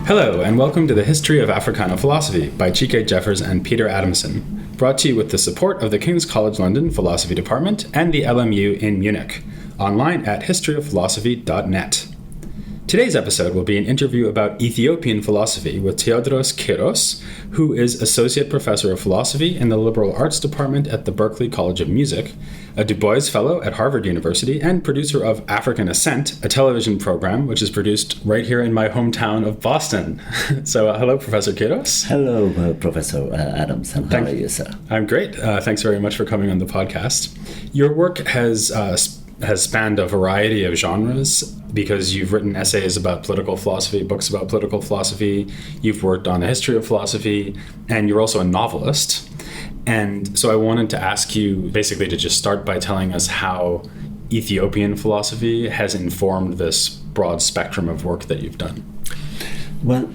Hello, and welcome to the History of Africana Philosophy by Chike Jeffers and Peter Adamson, brought to you with the support of the King's College London Philosophy Department and the LMU in Munich, online at historyofphilosophy.net. Today's episode will be an interview about Ethiopian philosophy with Teodros Kiros, who is Associate Professor of Philosophy in the Liberal Arts Department at the Berklee College of Music, a Du Bois Fellow at Harvard University, and producer of African Ascent, a television program which is produced right here in my hometown of Boston. So, hello, Professor Kiros. Hello, Professor Adamson. How are you, sir? I'm great. Thanks very much for coming on the podcast. Your work has spanned a variety of genres because you've written essays about political philosophy, books about political philosophy, you've worked on the history of philosophy, and you're also a novelist. And so I wanted to ask you basically to just start by telling us how Ethiopian philosophy has informed this broad spectrum of work that you've done. Well,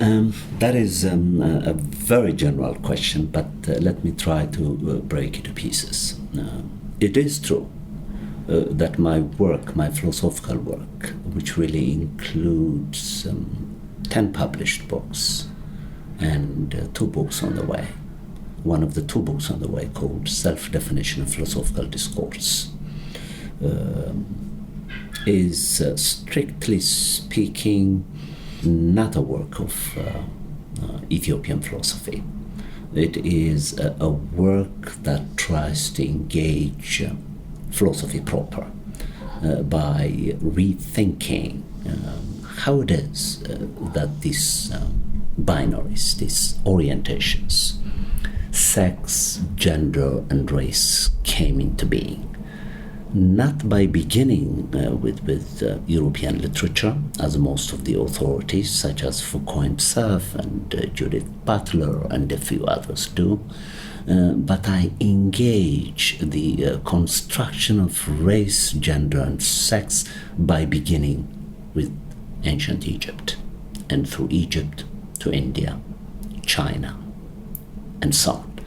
that is a very general question, but let me try to break it to pieces. It is true that my work, my philosophical work, which really includes 10 published books and 2 books on the way. One of the 2 books on the way called Self-Definition of Philosophical Discourse is, strictly speaking, not a work of Ethiopian philosophy. It is a work that tries to engage philosophy proper by rethinking how it is that these binaries, these orientations, sex, gender, and race came into being. Not by beginning with European literature, as most of the authorities, such as Foucault himself and Judith Butler and a few others do, but I engage the construction of race, gender, and sex by beginning with ancient Egypt, and through Egypt to India, China, and so on.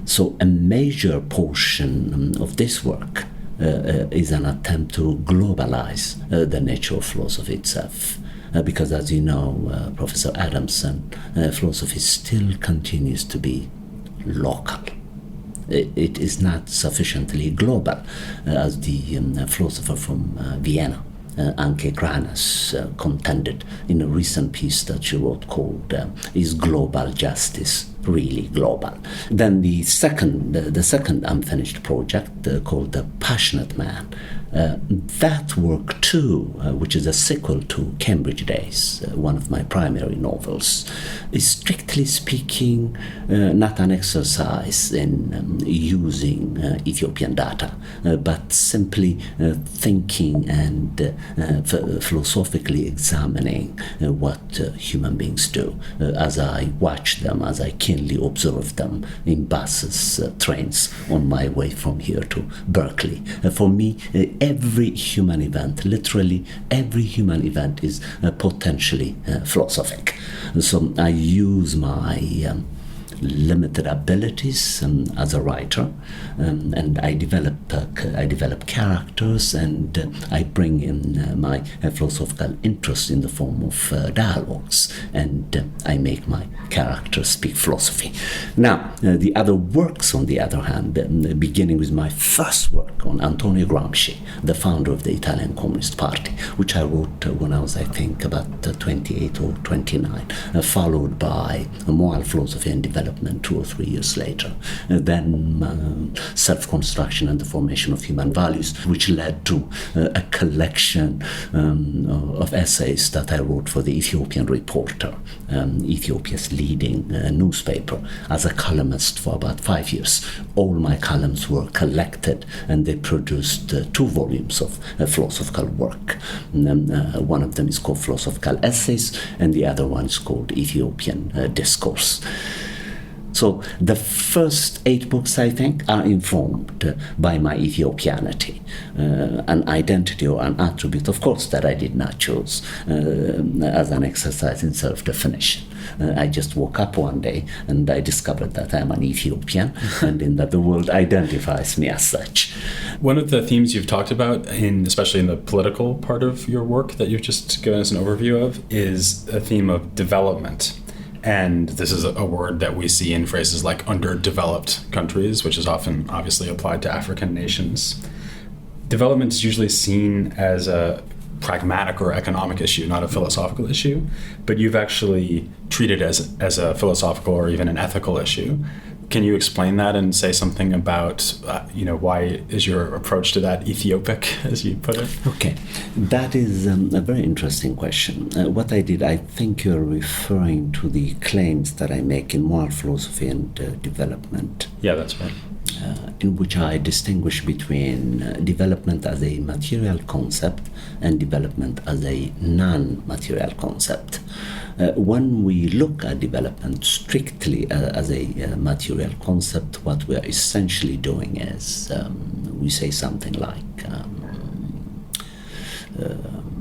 So a major portion of this work is an attempt to globalize the nature of philosophy itself. Because as you know, Professor Adamson, philosophy still continues to be local. It is not sufficiently global, as the philosopher from Vienna, Anke Kranas, contended in a recent piece that she wrote called Is Global Justice Really Global? Then the second unfinished project called The Passionate Man, that work too, which is a sequel to Cambridge Days, one of my primary novels, is strictly speaking not an exercise in using Ethiopian data, but simply thinking and philosophically examining what human beings do as I watch them, as I keenly observe them in buses, trains, on my way from here to Berkeley. For me, every human event, literally every human event, is potentially philosophic. So I use my limited abilities as a writer, and I develop characters, and I bring in my philosophical interest in the form of dialogues, and I make my characters speak philosophy. Now, the other works, on the other hand, beginning with my first work on Antonio Gramsci, the founder of the Italian Communist Party, which I wrote when I was, I think, about 28 or 29, followed by Moral Philosophy and Development 2 or 3 years later, then Self-Construction and the Formation of Human Values, which led to a collection of essays that I wrote for the Ethiopian Reporter, Ethiopia's leading newspaper, as a columnist for about 5 years. All my columns were collected, and they produced 2 volumes of philosophical work. One of them is called Philosophical Essays, and the other one is called Ethiopian Discourse. So the first 8 books, I think, are informed by my Ethiopianity, an identity or an attribute, of course, that I did not choose as an exercise in self-definition. I just woke up one day and I discovered that I'm an Ethiopian and in that the world identifies me as such. One of the themes you've talked about, especially in the political part of your work that you've just given us an overview of, is a theme of development. And this is a word that we see in phrases like underdeveloped countries, which is often obviously applied to African nations. Development is usually seen as a pragmatic or economic issue, not a philosophical issue, but you've actually treated it as a philosophical or even an ethical issue. Can you explain that and say something about, why is your approach to that Ethiopic, as you put it? Okay, that is a very interesting question. What I did, I think you're referring to the claims that I make in Moral Philosophy and Development. Yeah, that's right. In which I distinguish between development as a material concept and development as a non-material concept. When we look at development strictly as a material concept, what we are essentially doing is we say something like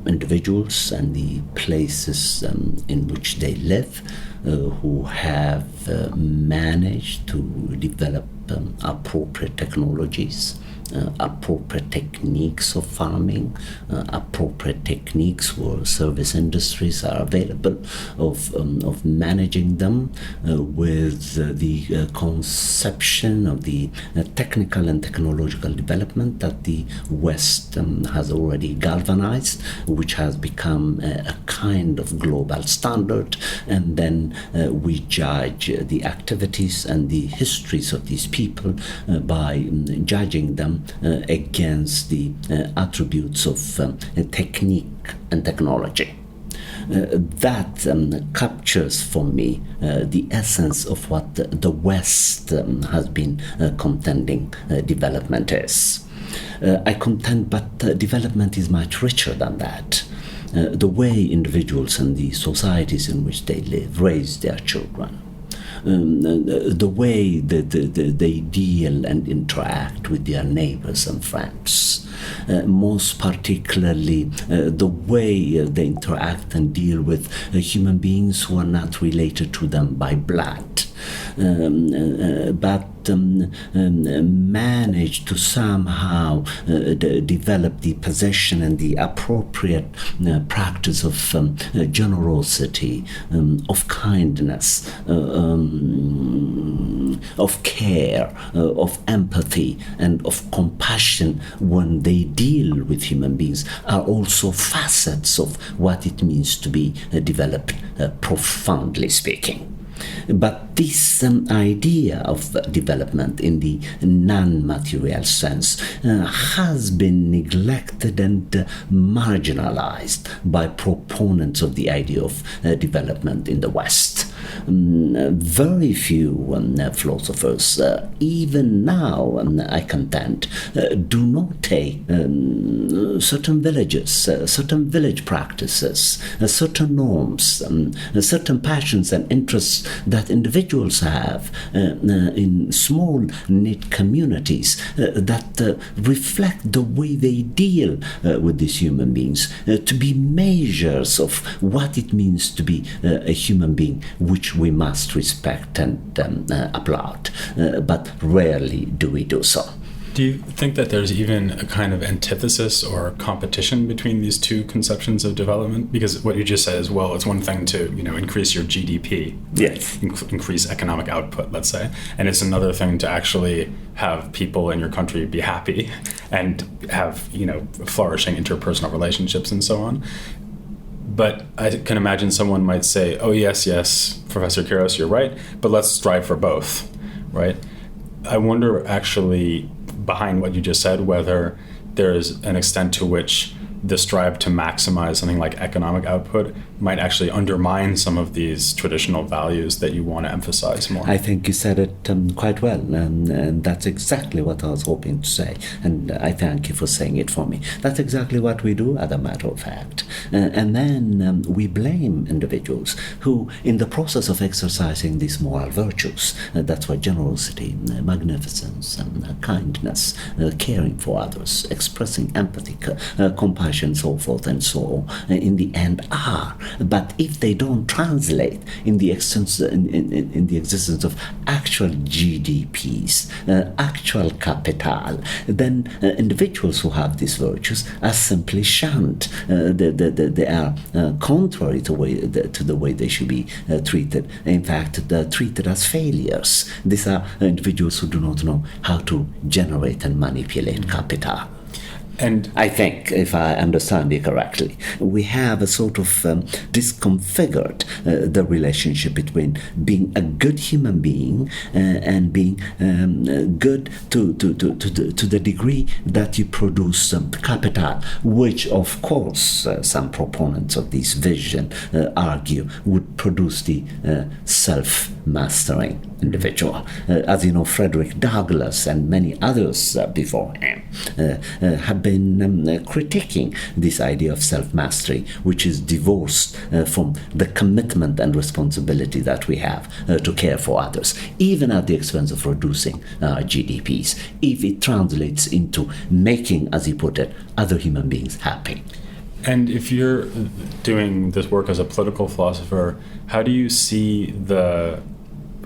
individuals and the places in which they live who have managed to develop appropriate technologies, appropriate techniques of farming, appropriate techniques where service industries are available of managing them with the conception of the technical and technological development that the West has already galvanized, which has become a kind of global standard, and then we judge the activities and the histories of these people by judging them against the attributes of technique and technology. That captures for me the essence of what the West has been contending development is. I contend, but development is much richer than that. The way individuals and the societies in which they live raise their children, the way that they deal and interact with their neighbors and friends, most particularly the way they interact and deal with human beings who are not related to them by blood, but manage to somehow develop the possession and the appropriate practice of generosity, of kindness, of care, of empathy, and of compassion when they deal with human beings are also facets of what it means to be developed, profoundly speaking. But this idea of development in the non-material sense has been neglected and marginalized by proponents of the idea of development in the West. Very few philosophers, even now, I contend, do not take certain villages, certain village practices, certain norms, certain passions and interests that individuals have in small knit communities that reflect the way they deal with these human beings to be measures of what it means to be a human being, which we must respect and applaud, but rarely do we do so. Do you think that there's even a kind of antithesis or competition between these two conceptions of development? Because what you just said is, well, it's one thing to, increase your GDP, yes, increase economic output, let's say, and it's another thing to actually have people in your country be happy and have, flourishing interpersonal relationships and so on. But I can imagine someone might say, oh, yes, Professor Kiros, you're right, but let's strive for both, right? I wonder actually, behind what you just said, whether there is an extent to which the strive to maximize something like economic output might actually undermine some of these traditional values that you want to emphasize more. I think you said it quite well, and that's exactly what I was hoping to say, and I thank you for saying it for me. That's exactly what we do, as a matter of fact. And then we blame individuals who, in the process of exercising these moral virtues, that's why generosity, magnificence, kindness, caring for others, expressing empathy, compassion, so forth and so on, in the end are. But if they don't translate in the existence of actual GDPs, actual capital, then individuals who have these virtues are simply shunned. They are contrary to the way they should be treated. In fact, they're treated as failures. These are individuals who do not know how to generate and manipulate capital. And I think, if I understand you correctly, we have a sort of disconfigured the relationship between being a good human being and being good to the degree that you produce capital, which, of course, some proponents of this vision argue would produce the self-mastering individual. As you know, Frederick Douglass and many others before him have been critiquing this idea of self-mastery, which is divorced from the commitment and responsibility that we have to care for others, even at the expense of reducing GDPs, if it translates into making, as he put it, other human beings happy. And if you're doing this work as a political philosopher, how do you see the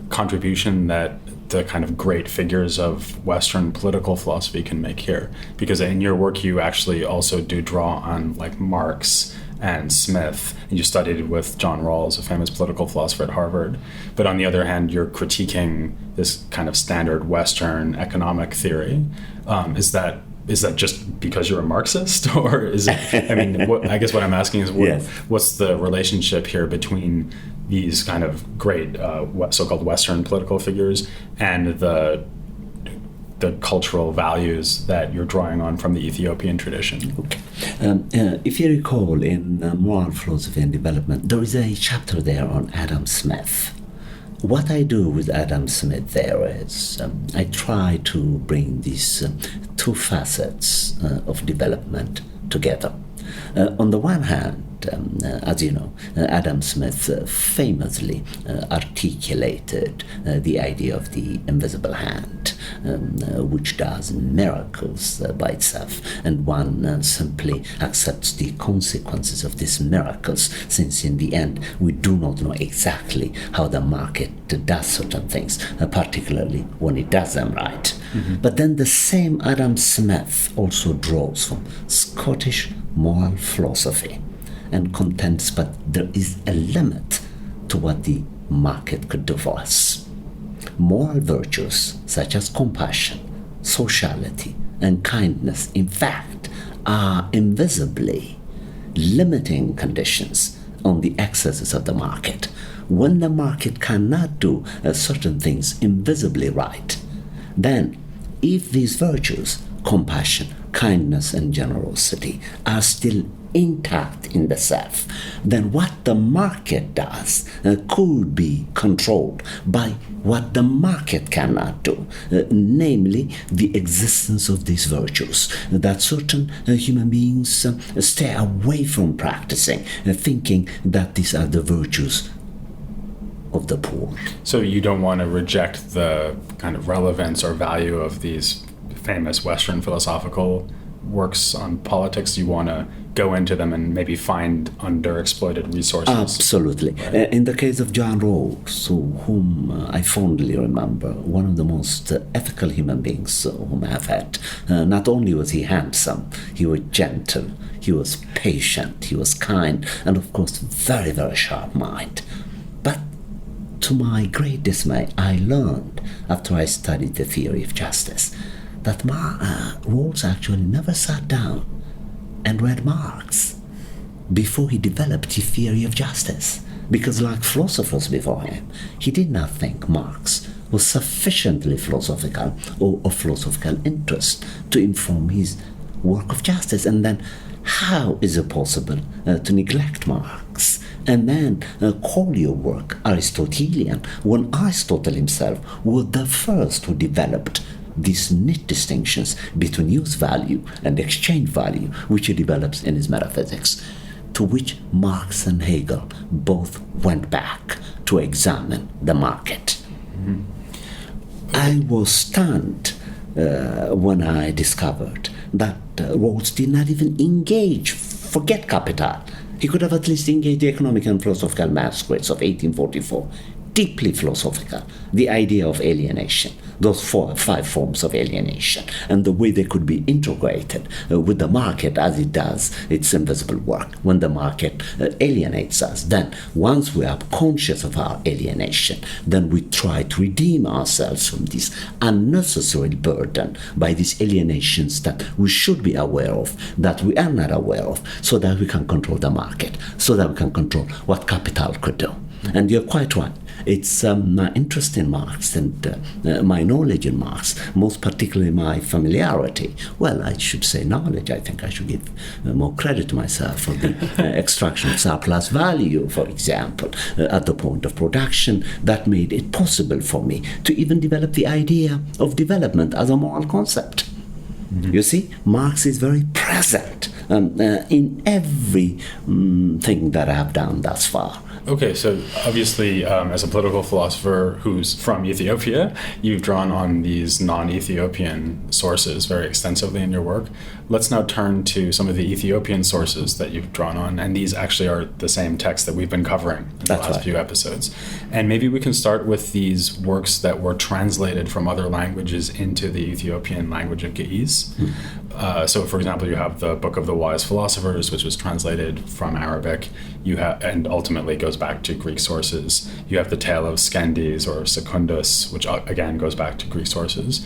contribution that the kind of great figures of Western political philosophy can make here? Because in your work, you actually also do draw on like Marx and Smith, and you studied with John Rawls, a famous political philosopher at Harvard. But on the other hand, you're critiquing this kind of standard Western economic theory. Is that just because you're a Marxist, or is it? I mean, I guess what I'm asking is, what's the relationship here between these kind of great so-called Western political figures and the cultural values that you're drawing on from the Ethiopian tradition? Okay. If you recall, in Moral Philosophy and Development, there is a chapter there on Adam Smith. What I do with Adam Smith there is I try to bring these two facets of development together. On the one hand, as you know, Adam Smith famously articulated the idea of the invisible hand, which does miracles by itself, and one simply accepts the consequences of these miracles, since in the end we do not know exactly how the market does certain things, particularly when it does them right. Mm-hmm. But then the same Adam Smith also draws from Scottish moral philosophy and contends, but there is a limit to what the market could do for us. Moral virtues such as compassion, sociality, and kindness, in fact, are invisibly limiting conditions on the excesses of the market. When the market cannot do certain things invisibly right, then if these virtues, compassion, kindness, and generosity, are still intact in the self, then what the market does could be controlled by what the market cannot do, namely the existence of these virtues that certain human beings stay away from practicing, thinking that these are the virtues of the poor. So you don't want to reject the kind of relevance or value of these famous Western philosophical works on politics. You want to go into them and maybe find underexploited resources. Absolutely. Right. In the case of John Rawls, whom I fondly remember, one of the most ethical human beings whom I have had, not only was he handsome, he was gentle, he was patient, he was kind, and of course very, very sharp mind. But to my great dismay, I learned, after I studied the theory of justice, that Rawls actually never sat down and read Marx before he developed the theory of justice. Because like philosophers before him, he did not think Marx was sufficiently philosophical or of philosophical interest to inform his work of justice. And then how is it possible to neglect Marx and then call your work Aristotelian when Aristotle himself was the first who developed these neat distinctions between use value and exchange value, which he develops in his metaphysics, to which Marx and Hegel both went back to examine the market. Mm-hmm. I was stunned when I discovered that Rawls did not even engage, forget Capital. He could have at least engaged the economic and philosophical manuscripts of 1844, deeply philosophical, the idea of alienation, those 4 or 5 forms of alienation, and the way they could be integrated with the market as it does its invisible work. When the market alienates us, then once we are conscious of our alienation, then we try to redeem ourselves from this unnecessary burden by these alienations that we should be aware of, that we are not aware of, so that we can control the market, so that we can control what capital could do. And you're quite right. It's my interest in Marx and my knowledge in Marx, most particularly my familiarity. Well, I should say knowledge. I think I should give more credit to myself for the extraction of surplus value, for example, at the point of production. That made it possible for me to even develop the idea of development as a moral concept. Mm-hmm. You see, Marx is very present in every thing that I have done thus far. Okay, so obviously, as a political philosopher who's from Ethiopia, you've drawn on these non-Ethiopian sources very extensively in your work. Let's now turn to some of the Ethiopian sources that you've drawn on, and these actually are the same texts that we've been covering in the last few episodes. And maybe we can start with these works that were translated from other languages into the Ethiopian language of Ge'ez. So, for example, you have the Book of the Wise Philosophers, which was translated from Arabic, and ultimately goes back to Greek sources. You have the Tale of Scandes or Secundus, which again goes back to Greek sources.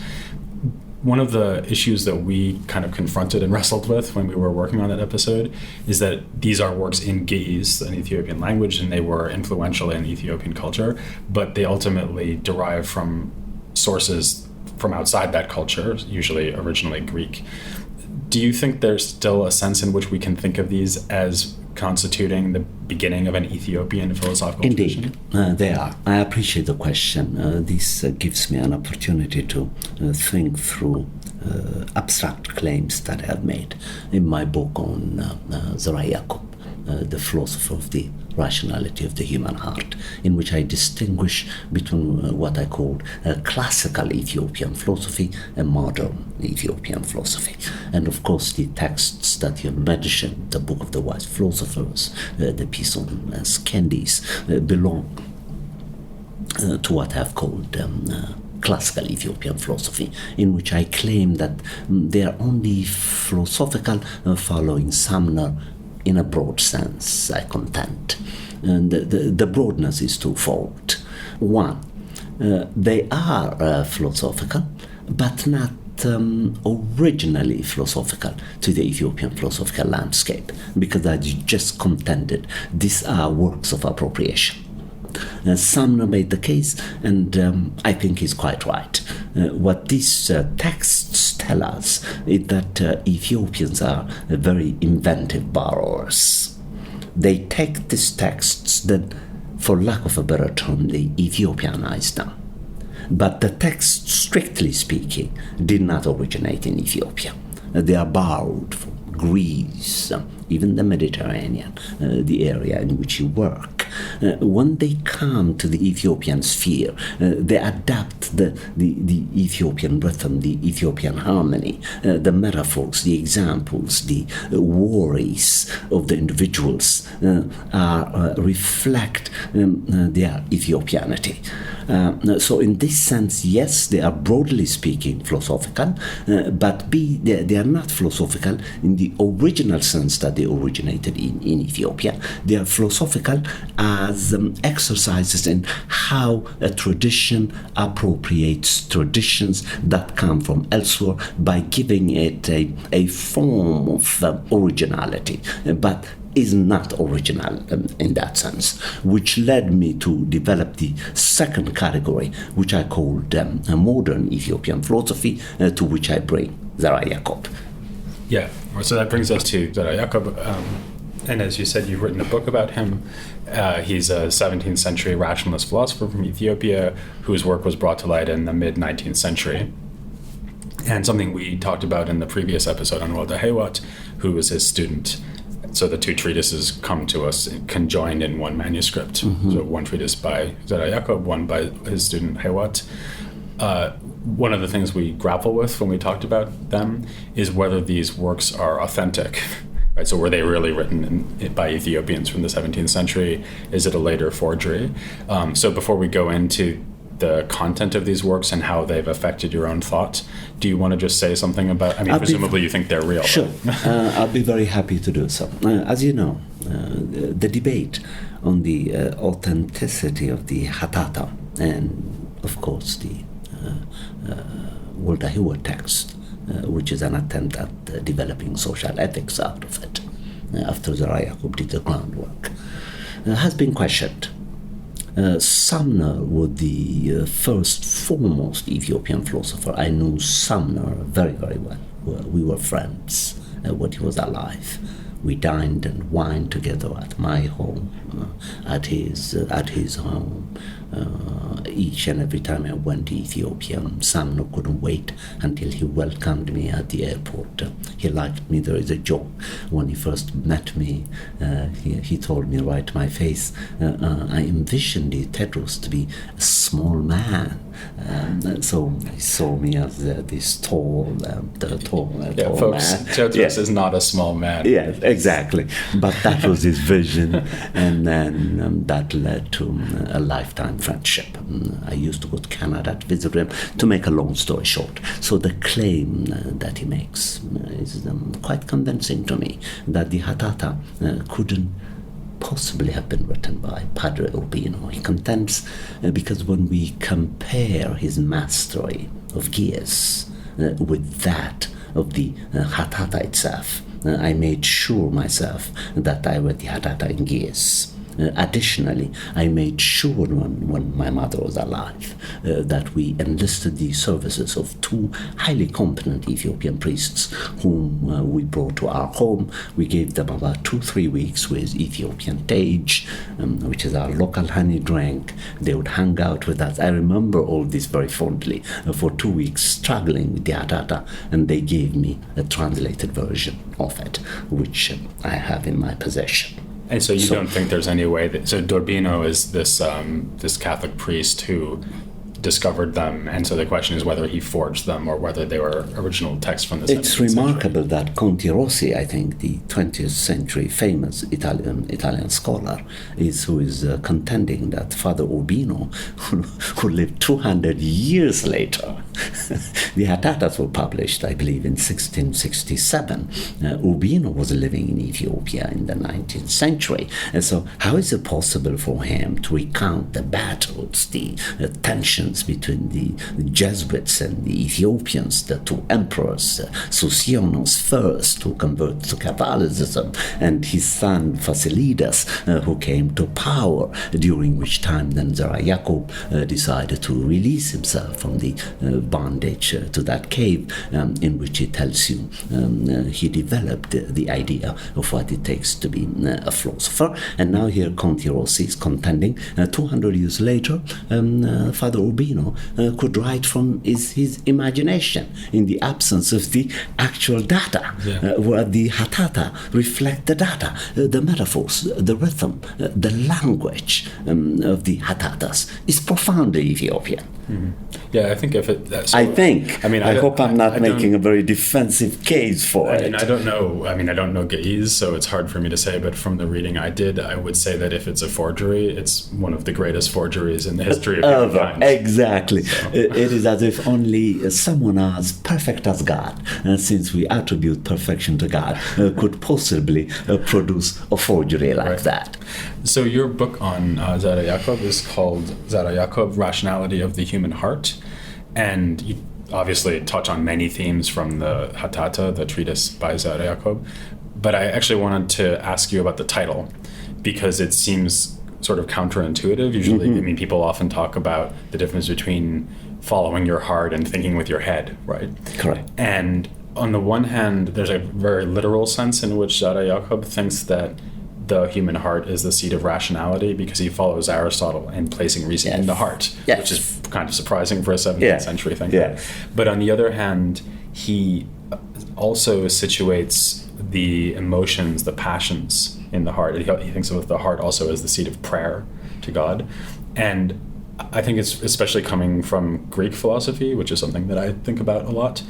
One of the issues that we kind of confronted and wrestled with when we were working on that episode is that these are works in Ge'ez, an Ethiopian language, and they were influential in Ethiopian culture, but they ultimately derive from sources from outside that culture, usually originally Greek. Do you think there's still a sense in which we can think of these as constituting the beginning of an Ethiopian philosophical tradition? Indeed, they are. I appreciate the question. This gives me an opportunity to think through abstract claims that I have made in my book on Zera Yacob, the philosopher of the Rationality of the Human Heart, in which I distinguish between what I call classical Ethiopian philosophy and modern Ethiopian philosophy. And of course, the texts that you mentioned, the Book of the Wise Philosophers, the piece on Scandes, belong to what I've called classical Ethiopian philosophy, in which I claim that they are only philosophical following Sumner in a broad sense, I contend. And the broadness is twofold. One, they are philosophical, but not originally philosophical to the Ethiopian philosophical landscape, because as you just contended, these are works of appropriation. Sumner made the case, and I think he's quite right. What these texts tell us is that Ethiopians are very inventive borrowers. They take these texts that, for lack of a better term, they Ethiopianize them. But the texts, strictly speaking, did not originate in Ethiopia. They are borrowed from Greece, even the Mediterranean, the area in which you work. When they come to the Ethiopian sphere, they adapt the Ethiopian rhythm, the Ethiopian harmony, the metaphors, the examples, the worries of the individuals reflect their Ethiopianity. So in this sense, yes, they are broadly speaking philosophical, but they are not philosophical in the original sense that they originated in Ethiopia. They are philosophical as exercises in how a tradition appropriates traditions that come from elsewhere by giving it a form of originality, but is not original in that sense, which led me to develop the second category, which I called modern Ethiopian philosophy, to which I bring Zera Yacob. Yeah, so that brings us to Zera Yacob. And as you said, you've written a book about him. He's a 17th century rationalist philosopher from Ethiopia whose work was brought to light in the mid-19th century. And something we talked about in the previous episode on Walda Hewat, who was his student. So the two treatises come to us conjoined in one manuscript. So one treatise by Zera Yacob, one by his student Hewat. One of the things we grapple with when we talked about them is whether these works are authentic. Right, so were they really written by Ethiopians from the 17th century? Is it a later forgery? So before we go into the content of these works and how they've affected your own thought, do you want to just say something about, presumably you think they're real. Sure, I'll be very happy to do so. As you know, the debate on the authenticity of the Hatata and, of course, the Walda Hewat text, which is an attempt at developing social ethics out of it, after Zera Yacob did the groundwork, has been questioned. Sumner was the first foremost Ethiopian philosopher. I knew Sumner very, very well. We were friends when he was alive. We dined and wined together at my home, at his home. Each and every time I went to Ethiopia, Sumner couldn't wait until he welcomed me at the airport. He liked me. There is a joke. When he first met me, he told me right to my face, I envisioned Teodros to be a small man. So he saw me as this tall folks, man. Teodros is not a small man. Yes, exactly. But that was his vision, and then that led to a lifetime friendship. I used to go to Canada to visit him. To make a long story short, so the claim that he makes is quite convincing to me, that the Hatata couldn't possibly have been written by Padre Urbino. He contends because when we compare his mastery of Gies with that of the Hatata itself, I made sure myself that I read the Hatata in Gies. Additionally, I made sure when my mother was alive that we enlisted the services of two highly competent Ethiopian priests whom we brought to our home. We gave them about 2-3 weeks with Ethiopian tage, which is our local honey drink. They would hang out with us. I remember all this very fondly. For 2 weeks struggling with the Hatata, and they gave me a translated version of it, which I have in my possession. And so you don't think there's any way that... So Urbino is this Catholic priest who discovered them, and so the question is whether he forged them or whether they were original texts from the 17th It's remarkable that Conti Rossi, I think, the 20th century famous Italian scholar, who is contending that Father Urbino, who lived 200 years later, the Hatatas were published, I believe, in 1667. Urbino was living in Ethiopia in the 19th century. And so how is it possible for him to recount the battles, the tensions between the Jesuits and the Ethiopians, the two emperors, Susionos first, who converted to Catholicism, and his son Fasilidas, who came to power, during which time then Zera Yacob decided to release himself from the bondage to that cave, in which he tells you he developed the idea of what it takes to be a philosopher. And now here Conti Rossi is contending 200 years later, Father Urbino could write from his imagination in the absence of the actual data, where the Hatata reflect the data, the metaphors, the rhythm, the language of the Hatatas is profoundly Ethiopian. Mm-hmm. Yeah, I think if it... I hope I'm not making a very defensive case for it. I don't know. I don't know Ge'ez, so it's hard for me to say, but from the reading I did, I would say that if it's a forgery, it's one of the greatest forgeries in the history of mankind. Exactly. So. It is as if only someone as perfect as God, since we attribute perfection to God, could possibly produce a forgery like that. So your book on Zera Yacob is called Zera Yacob, Rationality of the Human Heart, and you obviously touch on many themes from the Hatata, the treatise by Zera Yacob, but I actually wanted to ask you about the title, because it seems sort of counterintuitive. Usually, people often talk about the difference between following your heart and thinking with your head, right? Correct. And on the one hand, there's a very literal sense in which Zera Yacob thinks that the human heart is the seat of rationality, because he follows Aristotle in placing reason in the heart, which is kind of surprising for a 17th century thinker. But on the other hand, he also situates the emotions, the passions in the heart. He thinks of the heart also as the seat of prayer to God. And I think it's especially coming from Greek philosophy, which is something that I think about a lot.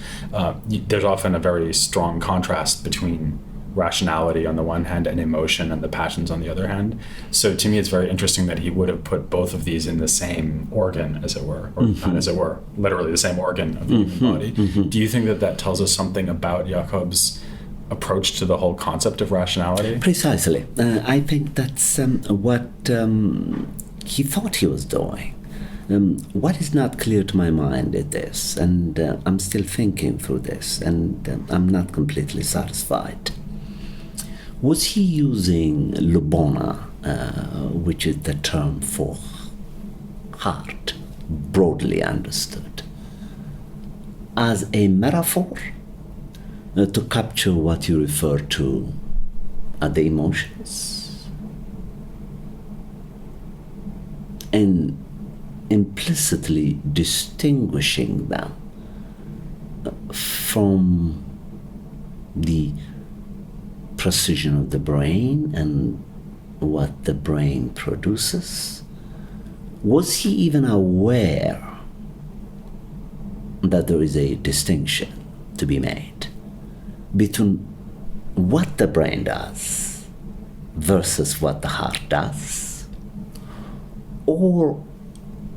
There's often a very strong contrast between rationality on the one hand and emotion and the passions on the other hand. So to me, it's very interesting that he would have put both of these in the same organ, as it were, or not as it were, literally the same organ of the human body. Do you think that that tells us something about Jacob's approach to the whole concept of rationality? Precisely. I think that's what he thought he was doing. What is not clear to my mind is this, and I'm still thinking through this, and I'm not completely satisfied. Was he using lubona, which is the term for heart, broadly understood, as a metaphor to capture what you refer to as the emotions, and implicitly distinguishing them from the precision of the brain and what the brain produces? Was he even aware that there is a distinction to be made between what the brain does versus what the heart does? Or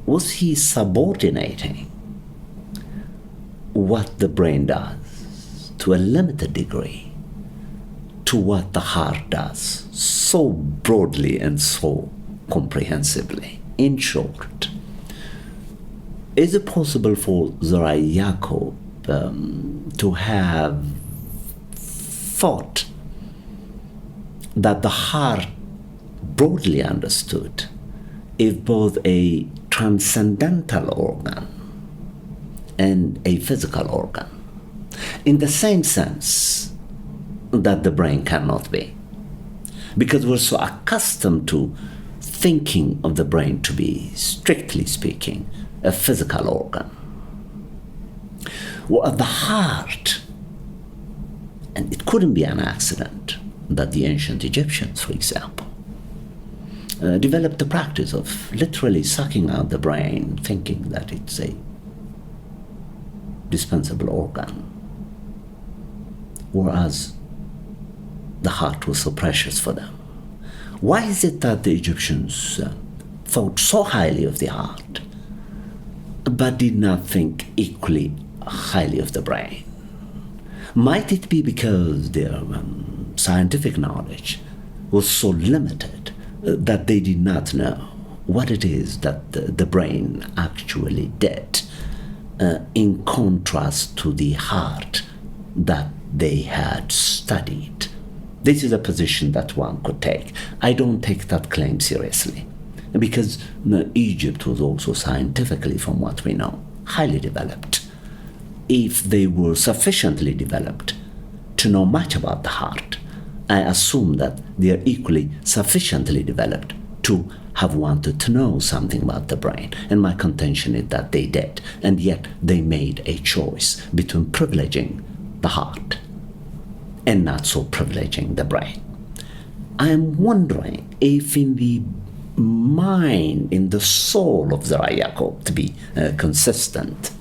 was he subordinating what the brain does to a limited degree to what the heart does so broadly and so comprehensively? In short, is it possible for Zera Yacob to have thought that the heart, broadly understood, is both a transcendental organ and a physical organ, in the same sense that the brain cannot be? Because we're so accustomed to thinking of the brain to be, strictly speaking, a physical organ. Well, the heart, and it couldn't be an accident that the ancient Egyptians, for example, developed the practice of literally sucking out the brain, thinking that it's a dispensable organ, whereas the heart was so precious for them. Why is it that the Egyptians thought so highly of the heart, but did not think equally highly of the brain? Might it be because their scientific knowledge was so limited that they did not know what it is that the brain actually did, in contrast to the heart that they had studied? This is a position that one could take. I don't take that claim seriously, because Egypt was also scientifically, from what we know, highly developed. If they were sufficiently developed to know much about the heart, I assume that they are equally sufficiently developed to have wanted to know something about the brain. And my contention is that they did, and yet they made a choice between privileging the heart and not so privileging the brain. I am wondering if in the mind, in the soul of Zera Yacob, to be consistent,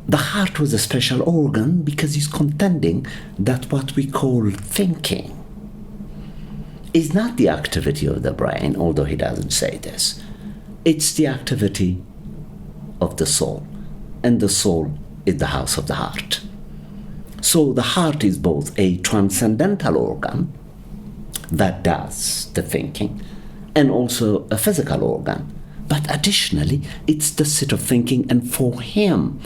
the heart was a special organ, because he's contending that what we call thinking is not the activity of the brain, although he doesn't say this. It's the activity of the soul, and the soul is the house of the heart. So the heart is both a transcendental organ that does the thinking, and also a physical organ. But additionally, it's the seat of thinking, and for him,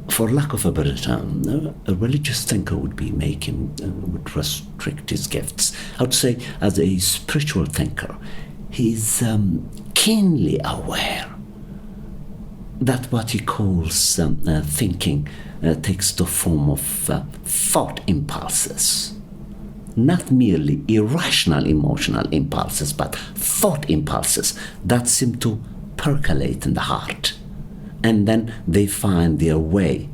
for lack of a better term, a religious thinker would would restrict his gifts. I would say, as a spiritual thinker, he's keenly aware that what he calls thinking takes the form of thought impulses. Not merely irrational emotional impulses, but thought impulses that seem to percolate in the heart. And then they find their way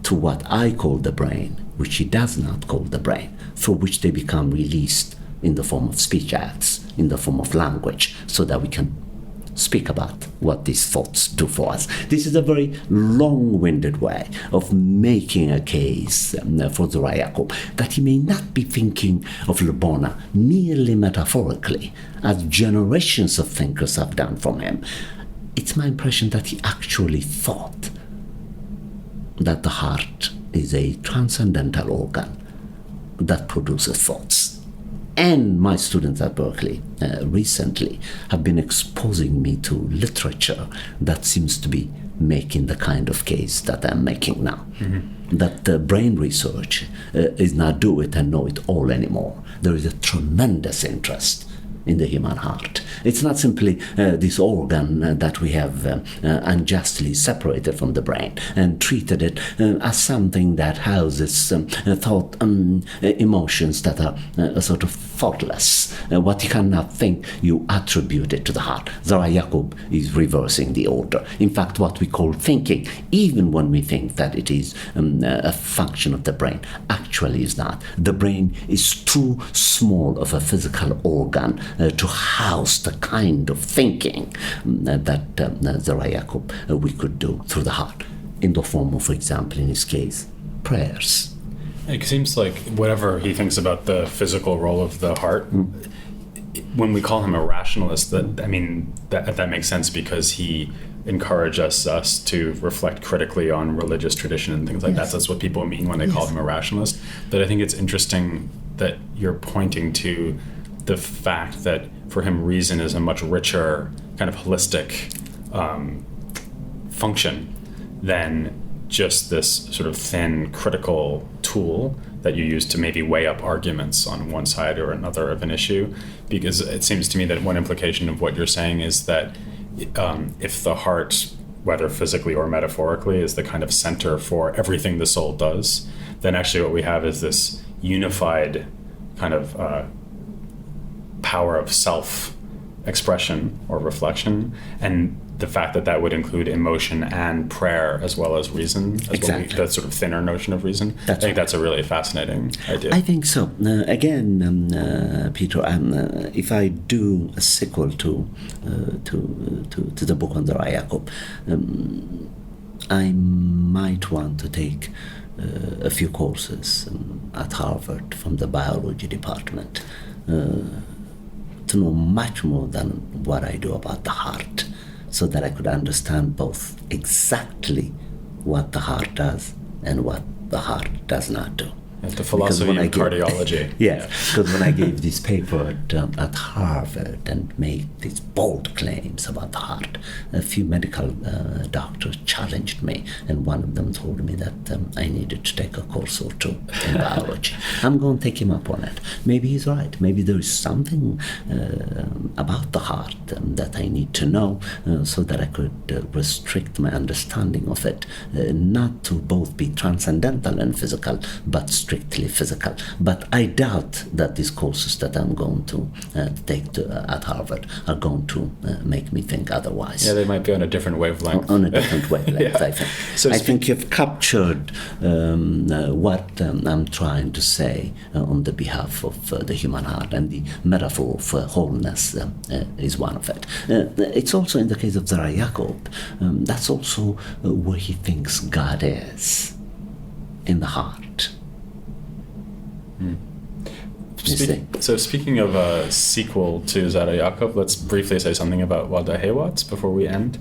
to what I call the brain, which he does not call the brain, through which they become released in the form of speech acts, in the form of language, so that we can speak about what these thoughts do for us. This is a very long-winded way of making a case for Zera Yacob, that he may not be thinking of Lubona merely metaphorically, as generations of thinkers have done from him. It's my impression that he actually thought that the heart is a transcendental organ that produces thoughts. And my students at Berkeley recently have been exposing me to literature that seems to be making the kind of case that I'm making now. Mm-hmm. That brain research is not do it and know it all anymore. There is a tremendous interest in the human heart. It's not simply this organ that we have unjustly separated from the brain and treated it as something that houses thought, emotions that are sort of thoughtless. What you cannot think, you attribute it to the heart. Zera Yacob is reversing the order. In fact, what we call thinking, even when we think that it is a function of the brain, actually is not. The brain is too small of a physical organ to house the kind of thinking that Zera Yacob we could do through the heart, in the form of, for example, in his case, prayers. It seems like whatever he thinks about the physical role of the heart, when we call him a rationalist, that makes sense, because he encouraged us to reflect critically on religious tradition and things like that. That's what people mean when they call him a rationalist. But I think it's interesting that you're pointing to the fact that for him reason is a much richer kind of holistic function than just this sort of thin critical tool that you use to maybe weigh up arguments on one side or another of an issue. Because it seems to me that one implication of what you're saying is that if the heart, whether physically or metaphorically, is the kind of center for everything the soul does, then actually what we have is this unified kind of power of self-expression or reflection, and the fact that that would include emotion and prayer as well as reason, Exactly. That sort of thinner notion of reason. I think that's a really fascinating idea. I think so. Peter, if I do a sequel to the book on Zera Yacob, I might want to take a few courses at Harvard from the biology department to know much more than what I do about the heart, so that I could understand both exactly what the heart does and what the heart does not do. The philosophy of cardiology. Yes, because when I gave this paper at Harvard and made these bold claims about the heart, a few medical doctors challenged me, and one of them told me that I needed to take a course or two in biology. I'm going to take him up on it. Maybe he's right. Maybe there is something about the heart that I need to know so that I could restrict my understanding of it, not to both be transcendental and physical, but strictly physical. But I doubt that these courses that I'm going to take at Harvard are going to make me think otherwise. Yeah, they might be on a different wavelength. On a different wavelength, Yeah. I think. So I think you've captured what I'm trying to say on the behalf of the human heart, and the metaphor for wholeness is one of it. It's also in the case of Zera Yacob, that's also where he thinks God is, in the heart. So speaking of a sequel to Zera Yacob, let's briefly say something about Walda Haywatz before we end.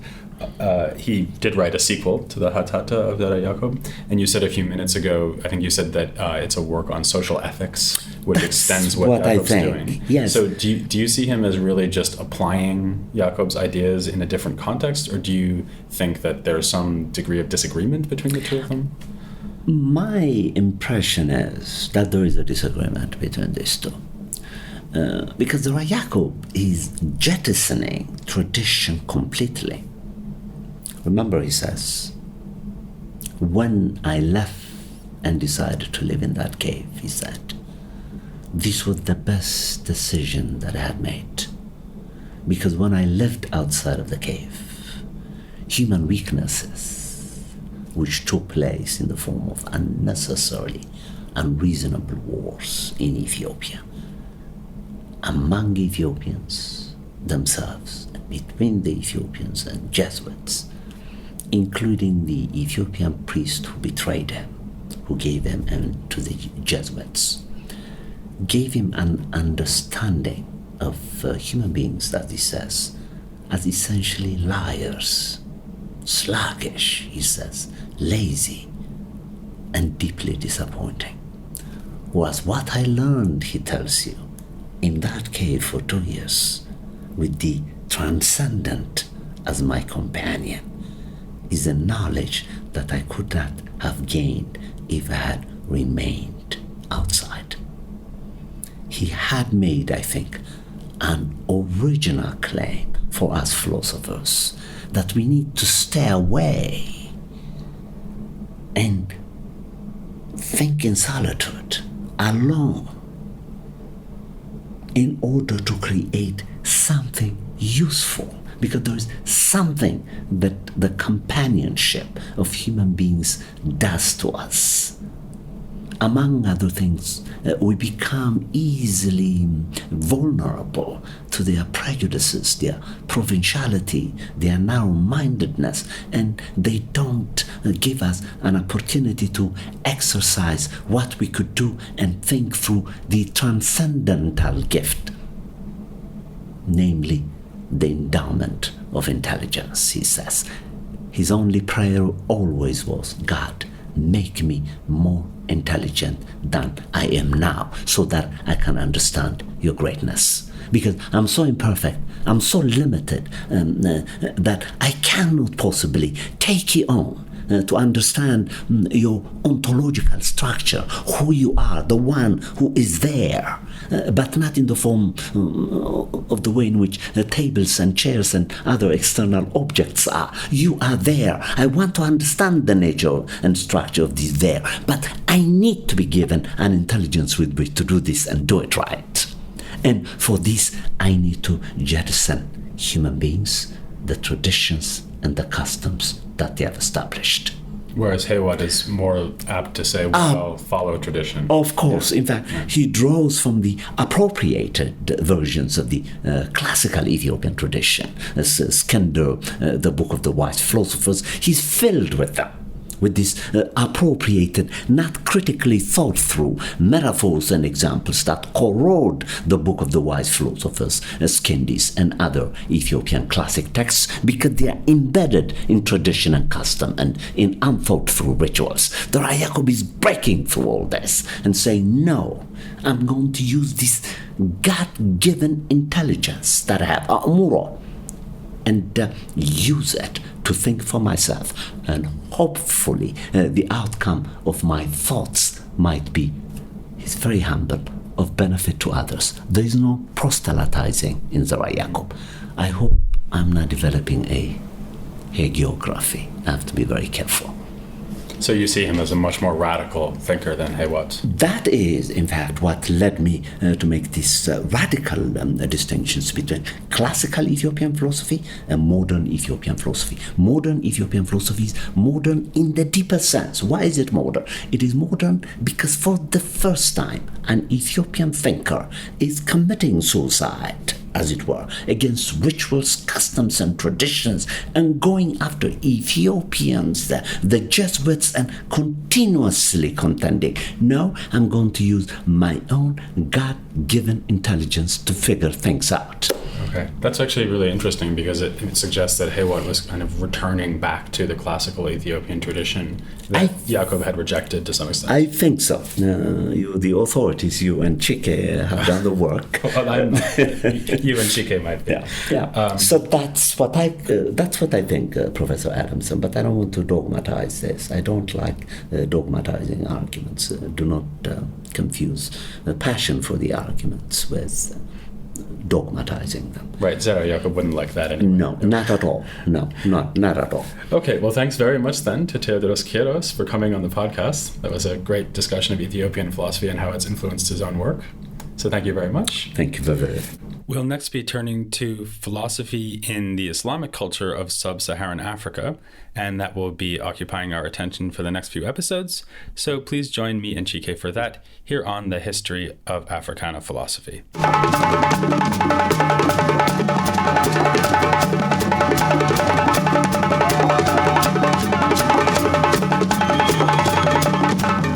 He did write a sequel to the Hatata of Zera Yacob, and you said a few minutes ago, I think you said that it's a work on social ethics, which extends what Jacob's doing. Yes. So do you see him as really just applying Jacob's ideas in a different context, or do you think that there's some degree of disagreement between the two of them? My impression is that there is a disagreement between these two. Because Zera Yacob is jettisoning tradition completely. Remember, he says, when I left and decided to live in that cave, he said, this was the best decision that I had made. Because when I lived outside of the cave, human weaknesses, which took place in the form of unnecessarily unreasonable wars in Ethiopia, among Ethiopians themselves, between the Ethiopians and Jesuits, including the Ethiopian priest who betrayed him, who gave him to the Jesuits, gave him an understanding of human beings, that he says, as essentially liars, sluggish, he says, lazy, and deeply disappointing. Was what I learned, he tells you, in that cave for 2 years, with the transcendent as my companion, is a knowledge that I could not have gained if I had remained outside. He had made, I think, an original claim for us philosophers that we need to stay away and think in solitude, alone, in order to create something useful, because there is something that the companionship of human beings does to us. Among other things, we become easily vulnerable to their prejudices, their provinciality, their narrow-mindedness, and they don't give us an opportunity to exercise what we could do and think through the transcendental gift, namely the endowment of intelligence, he says. His only prayer always was, God, make me more intelligent than I am now, so that I can understand your greatness. Because I'm so imperfect, I'm so limited, that I cannot possibly take you on to understand your ontological structure, who you are, the one who is there, but not in the form of the way in which tables and chairs and other external objects are. You are there. I want to understand the nature and structure of this there, but I need to be given an intelligence with which to do this and do it right. And for this, I need to jettison human beings, the traditions and the customs that they have established. Whereas Haywood is more apt to say, well, follow tradition. Of course. Yeah. In fact, he draws from the appropriated versions of the classical Ethiopian tradition. Skender, the Book of the Wise Philosophers, he's filled with them, with these appropriated, not critically thought through metaphors and examples that corrode the Book of the Wise Philosophers, Skindis, and other Ethiopian classic texts, because they are embedded in tradition and custom and in unthought through rituals. Zera Yacob is breaking through all this and saying, no, I'm going to use this God-given intelligence that I have, Amuro, and use it to think for myself, and hopefully the outcome of my thoughts might be, it's very humble, of benefit to others. There is no proselytizing in Zera Yacob. I hope I'm not developing a hagiography. I have to be very careful. So you see him as a much more radical thinker than Haywood. That is, in fact, what led me to make these radical distinctions between classical Ethiopian philosophy and modern Ethiopian philosophy. Modern Ethiopian philosophy is modern in the deeper sense. Why is it modern? It is modern because for the first time, an Ethiopian thinker is committing suicide, as it were, against rituals, customs, and traditions, and going after Ethiopians, the Jesuits, and continuously contending. No, I'm going to use my own God-given intelligence to figure things out. Okay, that's actually really interesting, because it suggests that Haywood was kind of returning back to the classical Ethiopian tradition that Yacob had rejected to some extent. I think so. You, the authorities, you and Chike have done the work. Well, you and Chike might be. Yeah. So that's what I think, Professor Adamson. But I don't want to dogmatize this. I don't like dogmatizing arguments. Do not confuse the passion for the arguments with dogmatizing them. Right, Zera Yacob wouldn't like that anyway. No, not at all. No, not at all. Okay, well, thanks very much then to Teodros Kiros for coming on the podcast. That was a great discussion of Ethiopian philosophy and how it's influenced his own work. So thank you very much. Thank you very much. We'll next be turning to philosophy in the Islamic culture of sub-Saharan Africa, and that will be occupying our attention for the next few episodes. So please join me and Chike for that here on the History of Africana Philosophy.